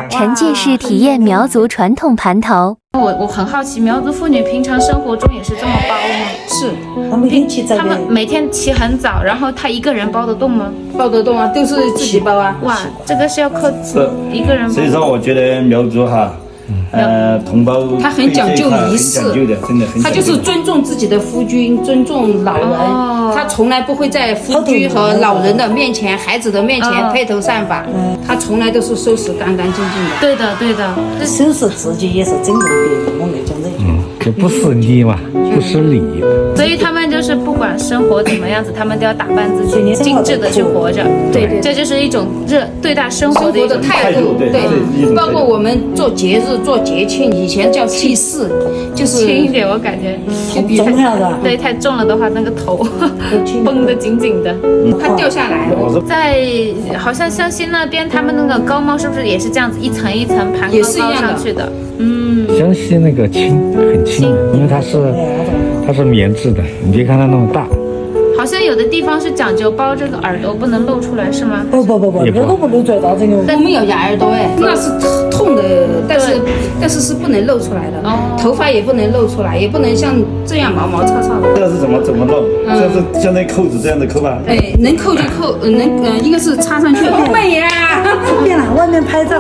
沉浸式体验苗族传统盘头。我很好奇，苗族妇女平常生活中也是这么包吗？是，他每天起早他们每天起很早，然后他一个人包得动吗？包得动啊，都是自己包啊。哇，这个是要靠一个人包。所以说，我觉得苗族哈，同胞他很讲究仪式，很讲究的，真的很讲究。他就是尊重自己的夫君，尊重老人。他从来不会在夫君和老人的面前、孩子的面前披头散发。他从来都是收拾干干净净的。对的，对的。收拾自己也是尊重别人，我们讲这句。这不失礼嘛，不失礼。所以他们就是不管生活怎么样子，他们都要打扮自己，精致的去活着。对，这就是一种对待生活的一种态度。对，包括我们做节日、做节庆，以前叫祭祀，就是轻一点，我感觉重要的。对，太重了的话，那个头绷得紧紧的，它掉下来。在好像湘西那边，他们那个高帽是不是也是这样子一层一层盘高上去的？湘西那个轻很轻，因为它是棉质的，你别看它那么大。好像有的地方是讲究包这个耳朵不能露出来，是吗？不，耳朵不露出来，到这个。我们要压耳朵哎，那是痛的，但是是不能露出来的。头发也不能露出来，也不能像这样毛毛糙糙的。这是怎么露？这是像那扣子这样的扣吧？哎，能扣就扣，应该是插上去。好美呀！随便了，外面拍照。